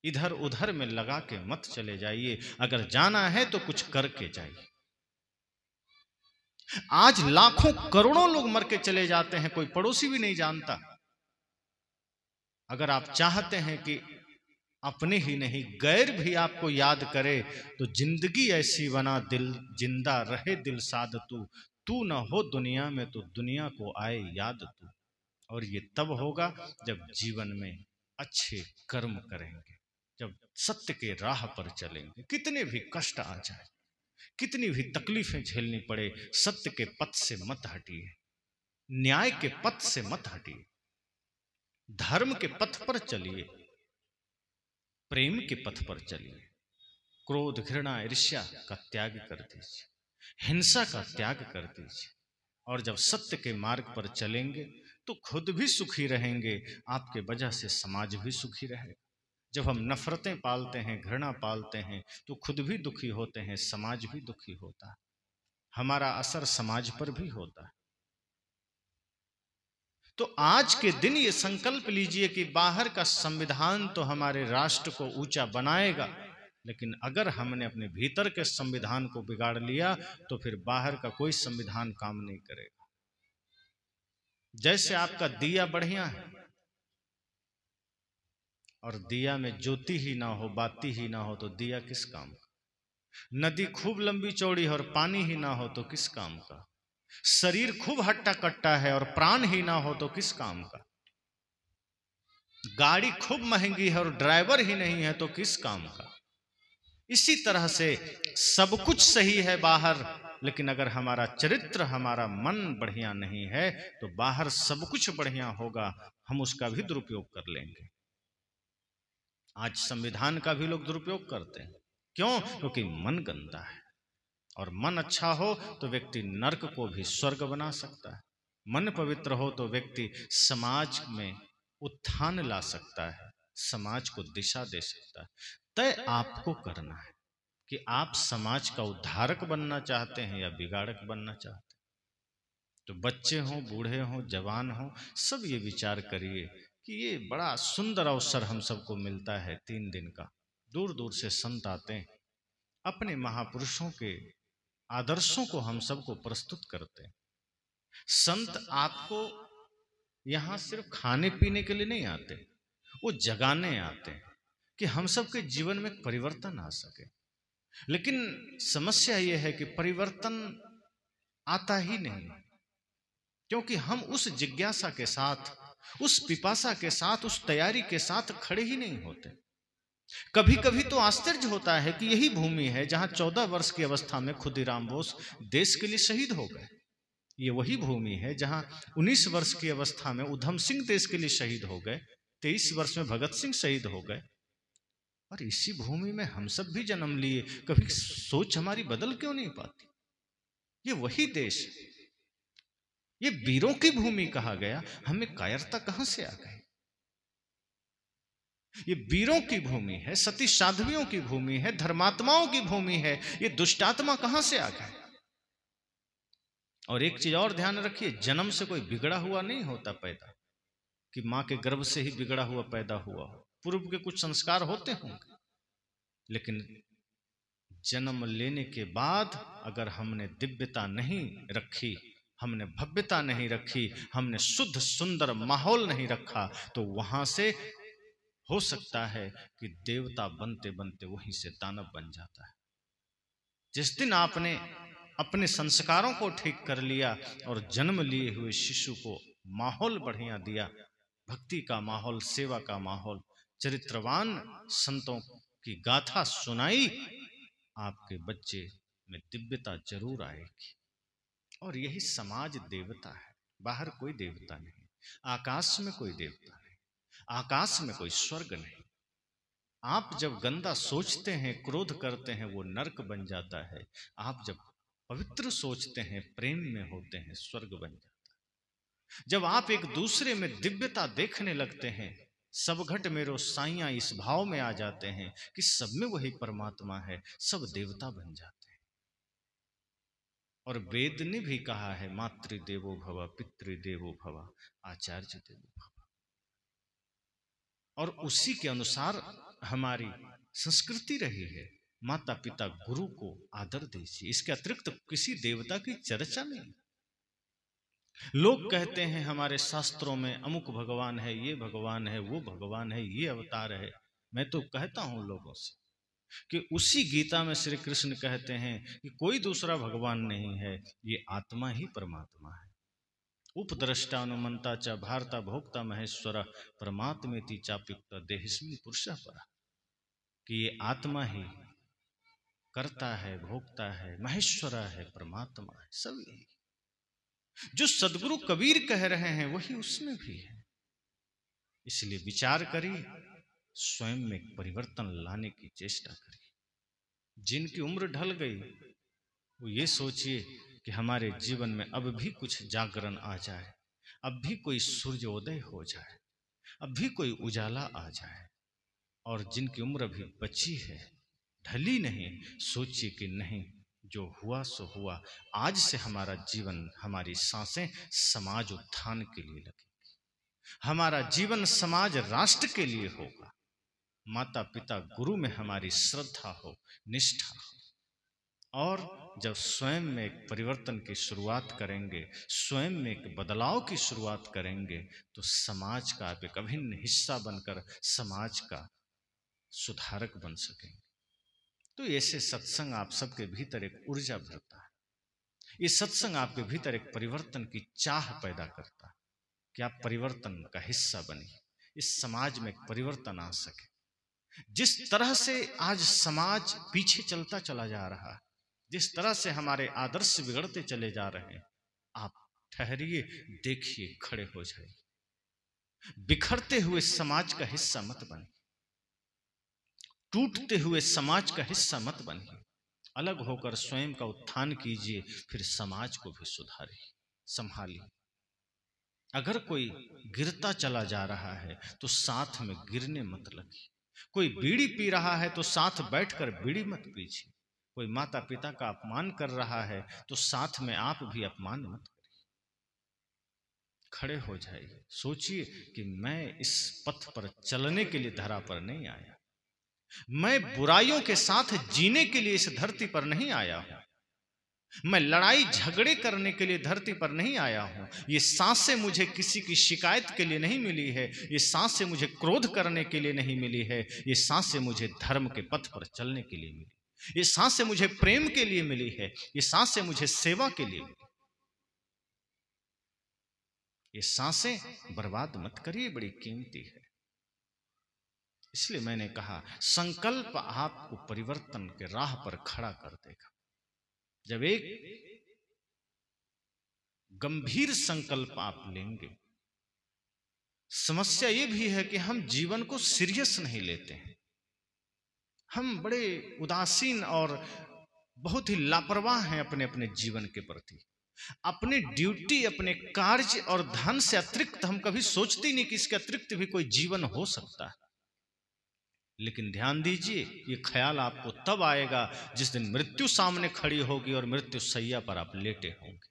इधर उधर में लगा के मत चले जाइए। अगर जाना है तो कुछ करके जाइए। आज लाखों करोड़ों लोग मर के चले जाते हैं, कोई पड़ोसी भी नहीं जानता। अगर आप चाहते हैं कि अपने ही नहीं गैर भी आपको याद करे, तो जिंदगी ऐसी बना दिल जिंदा रहे दिल साध तू न हो दुनिया में तो दुनिया को आए याद तू। और ये तब होगा जब जीवन में अच्छे कर्म करेंगे, जब सत्य के राह पर चलेंगे। कितने भी कष्ट आ जाए, कितनी भी तकलीफें झेलनी पड़े, सत्य के पथ से मत हटिए, न्याय के पथ से मत हटिए, धर्म के पथ पर चलिए, प्रेम के पथ पर चलिए। क्रोध घृणा ईर्ष्या का त्याग कर दीजिए, हिंसा का त्याग कर दीजिए। और जब सत्य के मार्ग पर चलेंगे तो खुद भी सुखी रहेंगे, आपके वजह से समाज भी सुखी रहेगा। जब हम नफरतें पालते हैं, घृणा पालते हैं, तो खुद भी दुखी होते हैं, समाज भी दुखी होता है, हमारा असर समाज पर भी होता है। तो आज के दिन ये संकल्प लीजिए कि बाहर का संविधान तो हमारे राष्ट्र को ऊंचा बनाएगा, लेकिन अगर हमने अपने भीतर के संविधान को बिगाड़ लिया तो फिर बाहर का कोई संविधान काम नहीं करेगा। जैसे आपका दिया बढ़िया है और दिया में ज्योति ही ना हो, बाती ही ना हो, तो दिया किस काम का? नदी खूब लंबी चौड़ी है और पानी ही ना हो तो किस काम का? शरीर खूब हट्टा कट्टा है और प्राण ही ना हो तो किस काम का? गाड़ी खूब महंगी है और ड्राइवर ही नहीं है तो किस काम का? इसी तरह से सब कुछ सही है बाहर, लेकिन अगर हमारा चरित्र, हमारा मन बढ़िया नहीं है तो बाहर सब कुछ बढ़िया होगा, हम उसका भी दुरुपयोग कर लेंगे। आज संविधान का भी लोग दुरुपयोग करते हैं। क्यों? क्योंकि मन गंदा है। और मन अच्छा हो तो व्यक्ति नरक को भी स्वर्ग बना सकता है। मन पवित्र हो तो व्यक्ति समाज में उत्थान ला सकता है, समाज को दिशा दे सकता है। तय आपको करना है कि आप समाज का उद्धारक बनना चाहते हैं या बिगाड़क बनना चाहते हैं। तो बच्चे हों, बूढ़े हों, जवान हों, सब ये विचार करिए कि ये बड़ा सुंदर अवसर हम सबको मिलता है 3 दिन का। दूर दूर से संत आते हैं, अपने महापुरुषों के आदर्शों को हम सबको प्रस्तुत करते हैं। संत आपको यहाँ सिर्फ खाने पीने के लिए नहीं आते, वो जगाने आते हैं कि हम सबके जीवन में परिवर्तन आ सके। लेकिन समस्या ये है कि परिवर्तन आता ही नहीं, क्योंकि हम उस जिज्ञासा के साथ, उस पिपासा के साथ, उस तैयारी के साथ खड़े ही नहीं होते। कभी कभी तो आश्चर्य होता है कि यही भूमि है जहां 14 वर्ष की अवस्था में खुदीराम बोस देश के लिए शहीद हो गए। ये वही भूमि है जहां 19 वर्ष की अवस्था में उधम सिंह देश के लिए शहीद हो गए, 23 वर्ष में भगत सिंह शहीद हो गए। और इसी भूमि में हम सब भी जन्म लिए, कभी सोच हमारी बदल क्यों नहीं पाती? ये वही देश, ये वीरों की भूमि कहा गया, हमें कायरता कहां से आ गई? ये वीरों की भूमि है, सती साध्वियों की भूमि है, धर्मात्माओं की भूमि है, ये दुष्टात्मा कहां से आ गए? और एक चीज और ध्यान रखिए, जन्म से कोई बिगड़ा हुआ नहीं होता पैदा, कि मां के गर्भ से ही बिगड़ा हुआ पैदा हुआ हो। पूर्व के कुछ संस्कार होते होंगे, लेकिन जन्म लेने के बाद अगर हमने दिव्यता नहीं रखी, हमने भव्यता नहीं रखी, हमने शुद्ध सुंदर माहौल नहीं रखा, तो वहां से हो सकता है कि देवता बनते बनते वहीं से दानव बन जाता है। जिस दिन आपने अपने संस्कारों को ठीक कर लिया और जन्म लिए हुए शिशु को माहौल बढ़िया दिया, भक्ति का माहौल, सेवा का माहौल, चरित्रवान संतों की गाथा सुनाई, आपके बच्चे में दिव्यता जरूर आएगी। और यही समाज देवता है, बाहर कोई देवता नहीं, आकाश में कोई देवता नहीं, आकाश में कोई स्वर्ग नहीं। आप जब गंदा सोचते हैं, क्रोध करते हैं, वो नरक बन जाता है। आप जब पवित्र सोचते हैं, प्रेम में होते हैं, स्वर्ग बन जाता है। जब आप एक दूसरे में दिव्यता देखने लगते हैं, सब घट मेरो साइयां इस भाव में आ जाते हैं कि सब में वही परमात्मा है, सब देवता बन जाते हैं। और वेद ने भी कहा है, मातृदेवो भव, पितृदेवो भव, आचार्य देवो भव। और उसी के अनुसार हमारी संस्कृति रही है, माता पिता गुरु को आदर दीजिए। इसके अतिरिक्त किसी देवता की चर्चा नहीं। लोग कहते हैं हमारे शास्त्रों में अमुक भगवान है, ये भगवान है, वो भगवान है, ये अवतार है। मैं तो कहता हूं लोगों से कि उसी गीता में श्री कृष्ण कहते हैं कि कोई दूसरा भगवान नहीं है, ये आत्मा ही परमात्मा है। उपद्रष्टा अनुमंता च भारता भोक्ता महेश्वर परमात्मेति चाप्युक्त देहिस्मिन् पुरुषः परः, कि ये आत्मा ही करता है, भोगता है, महेश्वर है, परमात्मा है, सब यही। जो सदगुरु कबीर कह रहे हैं वही उसमें भी है। इसलिए विचार करिए, स्वयं में परिवर्तन लाने की चेष्टा करिए। जिनकी उम्र ढल गई वो ये सोचिए कि हमारे जीवन में अब भी कुछ जागरण आ जाए, अब भी कोई सूर्योदय हो जाए, अब भी कोई उजाला आ जाए। और जिनकी उम्र अभी बची है, ढली नहीं, सोचिए कि नहीं, जो हुआ सो हुआ। आज से हमारा जीवन, हमारी सांसें समाज उत्थान के लिए लगेगी, हमारा जीवन समाज राष्ट्र के लिए होगा। माता पिता गुरु में हमारी श्रद्धा हो, निष्ठा हो। और जब स्वयं में एक परिवर्तन की शुरुआत करेंगे, स्वयं में एक बदलाव की शुरुआत करेंगे, तो समाज का आप एक अभिन्न हिस्सा बनकर समाज का सुधारक बन सकेंगे। तो ऐसे सत्संग आप सबके भीतर एक ऊर्जा भरता है। ये सत्संग आपके भीतर एक परिवर्तन की चाह पैदा करता है कि आप परिवर्तन का हिस्सा बनिए, इस समाज में एक परिवर्तन आ सके। जिस तरह से आज समाज पीछे चलता चला जा रहा है, जिस तरह से हमारे आदर्श बिगड़ते चले जा रहे हैं, आप ठहरिए, देखिए, खड़े हो जाइए। बिखरते हुए समाज का हिस्सा मत बनिए, टूटते हुए समाज का हिस्सा मत बनिए। अलग होकर स्वयं का उत्थान कीजिए, फिर समाज को भी सुधारिए, संभालिए। अगर कोई गिरता चला जा रहा है तो साथ में गिरने मत लगिए। कोई बीड़ी पी रहा है तो साथ बैठकर बीड़ी मत पीजिए। कोई माता पिता का अपमान कर रहा है तो साथ में आप भी अपमान मत करिए। खड़े हो जाइए, सोचिए कि मैं इस पथ पर चलने के लिए धरा पर नहीं आया, मैं बुराइयों के साथ जीने के लिए इस धरती पर नहीं आया हूं, मैं लड़ाई झगड़े करने के लिए धरती पर नहीं आया हूं। ये सांसें मुझे किसी की शिकायत के लिए नहीं मिली है, ये सांसें मुझे क्रोध करने के लिए नहीं मिली है, ये सांसें मुझे धर्म के पथ पर चलने के लिए मिली, ये सांसें मुझे प्रेम के लिए मिली है, ये सांसें मुझे सेवा के लिए मिली। ये सांसें बर्बाद मत करिए, बड़ी कीमती है। इसलिए मैंने कहा संकल्प आपको परिवर्तन के राह पर खड़ा कर देगा। जब एक गंभीर संकल्प आप लेंगे, समस्या ये भी है कि हम जीवन को सीरियस नहीं लेते हैं। हम बड़े उदासीन और बहुत ही लापरवाह हैं अपने अपने जीवन के प्रति। अपनी ड्यूटी, अपने कार्य और धन से अतिरिक्त हम कभी सोचते ही नहीं कि इसके अतिरिक्त भी कोई जीवन हो सकता है। लेकिन ध्यान दीजिए, ये ख्याल आपको तब आएगा जिस दिन मृत्यु सामने खड़ी होगी और मृत्यु सैया पर आप लेटे होंगे।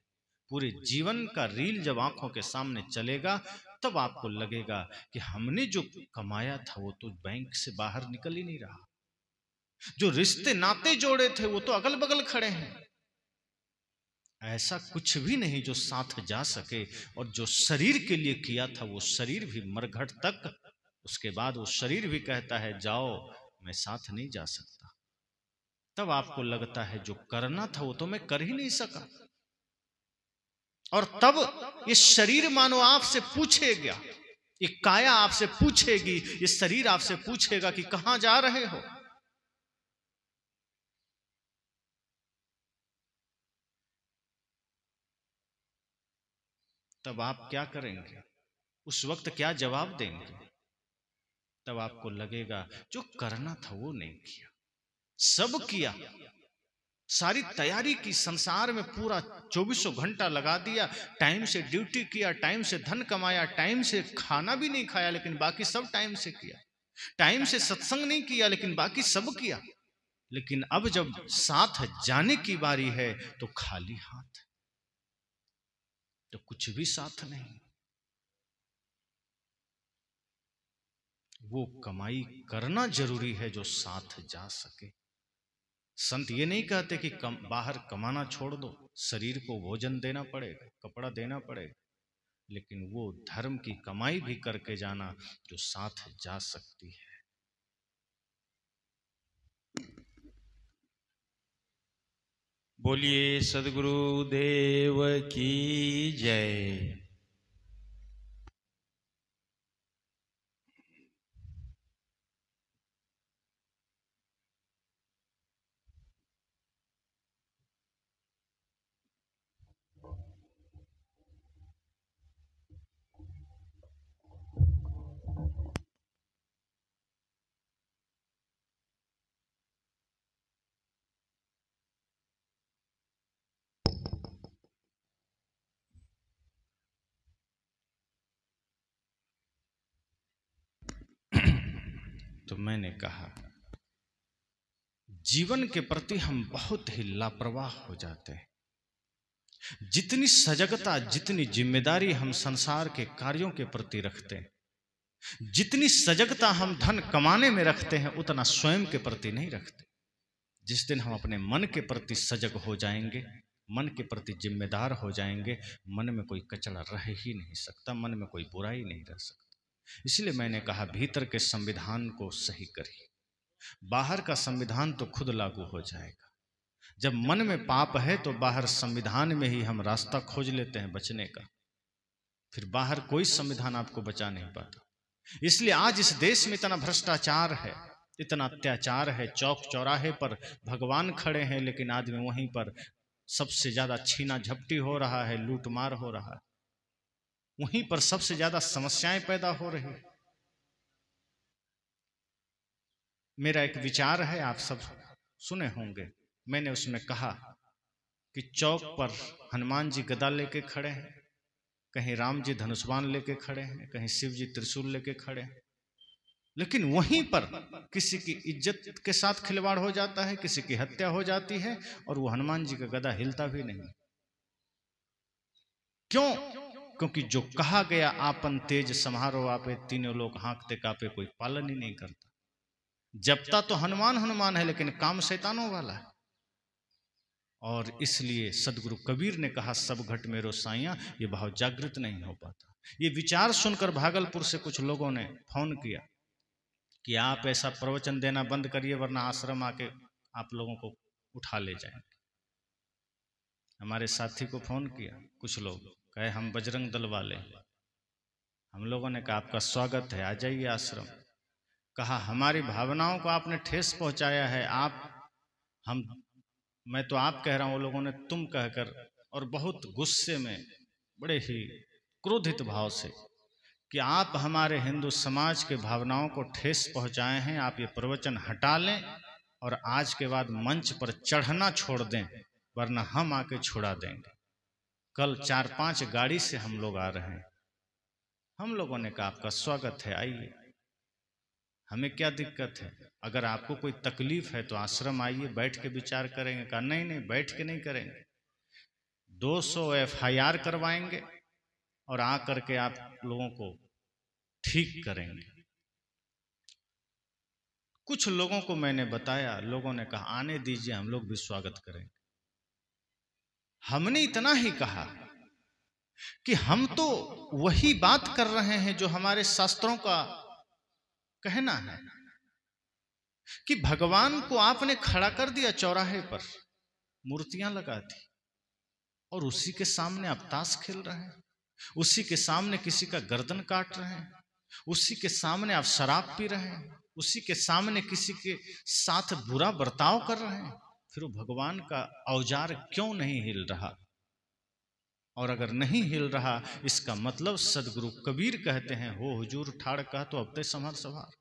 पूरे जीवन का रील जब आंखों के सामने चलेगा, तब आपको लगेगा कि हमने जो कमाया था वो तो बैंक से बाहर निकल ही नहीं रहा। जो रिश्ते नाते जोड़े थे वो तो अगल बगल खड़े हैं। ऐसा कुछ भी नहीं जो साथ जा सके। और जो शरीर के लिए किया था वो शरीर भी मरघट तक, उसके बाद वो शरीर भी कहता है जाओ, मैं साथ नहीं जा सकता। तब आपको लगता है जो करना था वो तो मैं कर ही नहीं सका। और तब ये शरीर मानो आपसे पूछेगा, ये काया आपसे पूछेगी, ये शरीर आपसे पूछेगा कि कहां जा रहे हो। तब आप क्या करेंगे? उस वक्त क्या जवाब देंगे? तब आपको लगेगा जो करना था वो नहीं किया। सब किया, सारी तैयारी की, संसार में पूरा 24 घंटा लगा दिया, टाइम से ड्यूटी किया, टाइम से धन कमाया, टाइम से खाना भी नहीं खाया लेकिन बाकी सब टाइम से किया, टाइम से सत्संग नहीं किया लेकिन बाकी सब किया। लेकिन अब जब साथ जाने की बारी है तो खाली हाथ, तो कुछ भी साथ नहीं। वो कमाई करना जरूरी है जो साथ जा सके। संत ये नहीं कहते कि बाहर कमाना छोड़ दो, शरीर को भोजन देना पड़ेगा, कपड़ा देना पड़ेगा, लेकिन वो धर्म की कमाई भी करके जाना जो साथ जा सकती है। बोलिए सद्गुरु देव की जय। तो मैंने कहा जीवन के प्रति हम बहुत ही लापरवाह हो जाते हैं। जितनी सजगता, जितनी जिम्मेदारी हम संसार के कार्यों के प्रति रखते हैं, जितनी सजगता हम धन कमाने में रखते हैं, उतना स्वयं के प्रति नहीं रखते। जिस दिन हम अपने मन के प्रति सजग हो जाएंगे, मन के प्रति जिम्मेदार हो जाएंगे, मन में कोई कचरा रह ही नहीं सकता, मन में कोई बुराई नहीं रह सकता। इसलिए मैंने कहा भीतर के संविधान को सही करिए, बाहर का संविधान तो खुद लागू हो जाएगा। जब मन में पाप है तो बाहर संविधान में ही हम रास्ता खोज लेते हैं बचने का, फिर बाहर कोई संविधान आपको बचा नहीं पाता। इसलिए आज इस देश में इतना भ्रष्टाचार है, इतना अत्याचार है। चौक चौराहे पर भगवान खड़े हैं लेकिन आदमी वहीं पर सबसे ज्यादा छीना झपटी हो रहा है, लूटमार हो रहा है, वहीं पर सबसे ज्यादा समस्याएं पैदा हो रही। मेरा एक विचार है, आप सब सुने होंगे, मैंने उसमें कहा कि चौक पर हनुमान जी गदा लेके खड़े हैं, कहीं राम जी धनुष्बाण लेके खड़े हैं, कहीं शिव जी त्रिशूल लेके खड़े हैं, लेकिन वहीं पर किसी की इज्जत के साथ खिलवाड़ हो जाता है, किसी की हत्या हो जाती है और वो हनुमान जी का गदा हिलता भी नहीं। क्यों? क्योंकि जो कहा गया आपन तेज समारो आपे, तीनों लोग हाँकते कापे, कोई पालन ही नहीं करता। जपता तो हनुमान हनुमान है लेकिन काम शैतानों वाला है। और इसलिए सदगुरु कबीर ने कहा सब घट मेरो साइया, ये भाव जागृत नहीं हो पाता। ये विचार सुनकर भागलपुर से कुछ लोगों ने फोन किया कि आप ऐसा प्रवचन देना बंद करिए वरना आश्रम आके आप लोगों को उठा ले जाएंगे। हमारे साथी को फोन किया, कुछ लोग कहे हम बजरंग दल वाले। हम लोगों ने कहा आपका स्वागत है, आ जाइए आश्रम। कहा हमारी भावनाओं को आपने ठेस पहुंचाया है, मैं तो आप कह रहा हूं, वो लोगों ने तुम कहकर, और बहुत गुस्से में, बड़े ही क्रोधित भाव से, कि आप हमारे हिंदू समाज के भावनाओं को ठेस पहुंचाए हैं, आप ये प्रवचन हटा लें और आज के बाद मंच पर चढ़ना छोड़ दें, वरना हम आके छुड़ा देंगे। कल 4-5 गाड़ी से हम लोग आ रहे हैं। हम लोगों ने कहा आपका स्वागत है, आइए, हमें क्या दिक्कत है, अगर आपको कोई तकलीफ है तो आश्रम आइए, बैठ के विचार करेंगे। कहा नहीं नहीं, बैठ के नहीं करेंगे, 200 FIR करवाएंगे और आकर के आप लोगों को ठीक करेंगे। कुछ लोगों को मैंने बताया, लोगों ने कहा आने दीजिए, हम लोग भी स्वागत करेंगे। हमने इतना ही कहा कि हम तो वही बात कर रहे हैं जो हमारे शास्त्रों का कहना है, कि भगवान को आपने खड़ा कर दिया चौराहे पर, मूर्तियां लगा दी, और उसी के सामने आप ताश खेल रहे हैं, उसी के सामने किसी का गर्दन काट रहे हैं, उसी के सामने आप शराब पी रहे हैं, उसी के सामने किसी के साथ बुरा बर्ताव कर रहे हैं। फिर वो भगवान का औजार क्यों नहीं हिल रहा? और अगर नहीं हिल रहा, इसका मतलब सदगुरु कबीर कहते हैं, हो हुजूर ठाड़ कहा तो अब ते संभार सवार,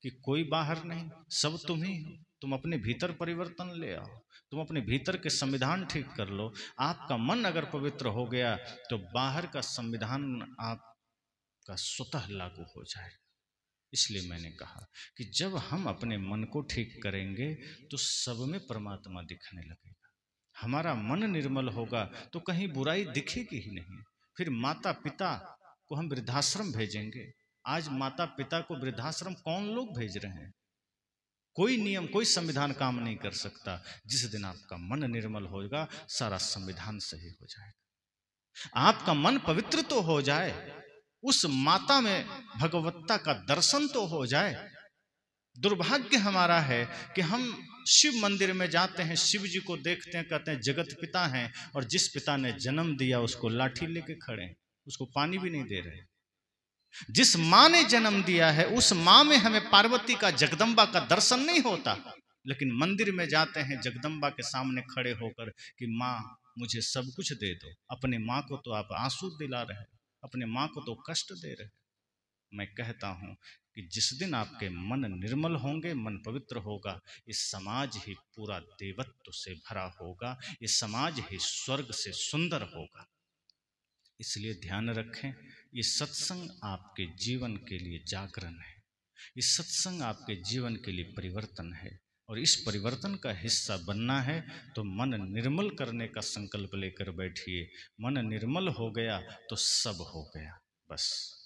कि कोई बाहर नहीं, सब तुम ही हो। तुम अपने भीतर परिवर्तन ले आओ, तुम अपने भीतर के संविधान ठीक कर लो। आपका मन अगर पवित्र हो गया तो बाहर का संविधान आपका स्वतः लागू हो जाए। इसलिए मैंने कहा कि जब हम अपने मन को ठीक करेंगे तो सब में परमात्मा दिखने लगेगा। हमारा मन निर्मल होगा तो कहीं बुराई दिखेगी ही नहीं। फिर माता पिता को हम वृद्धाश्रम भेजेंगे। आज माता पिता को वृद्धाश्रम कौन लोग भेज रहे हैं? कोई नियम, कोई संविधान काम नहीं कर सकता। जिस दिन आपका मन निर्मल होगा, सारा संविधान सही हो जाएगा। आपका मन पवित्र तो हो जाए, उस माता में भगवत्ता का दर्शन तो हो जाए। दुर्भाग्य हमारा है कि हम शिव मंदिर में जाते हैं, शिव जी को देखते हैं, कहते हैं जगत पिता हैं, और जिस पिता ने जन्म दिया उसको लाठी लेके खड़े हैं, उसको पानी भी नहीं दे रहे। जिस माँ ने जन्म दिया है उस माँ में हमें पार्वती का, जगदम्बा का दर्शन नहीं होता, लेकिन मंदिर में जाते हैं जगदम्बा के सामने खड़े होकर कि माँ मुझे सब कुछ दे दो। अपने माँ को तो आप आंसू दिला रहे, अपने माँ को तो कष्ट दे रहे। मैं कहता हूं कि जिस दिन आपके मन निर्मल होंगे, मन पवित्र होगा, ये समाज ही पूरा देवत्व से भरा होगा, ये समाज ही स्वर्ग से सुंदर होगा। इसलिए ध्यान रखें, ये सत्संग आपके जीवन के लिए जागरण है, ये सत्संग आपके जीवन के लिए परिवर्तन है, और इस परिवर्तन का हिस्सा बनना है तो मन निर्मल करने का संकल्प लेकर बैठिए। मन निर्मल हो गया तो सब हो गया, बस।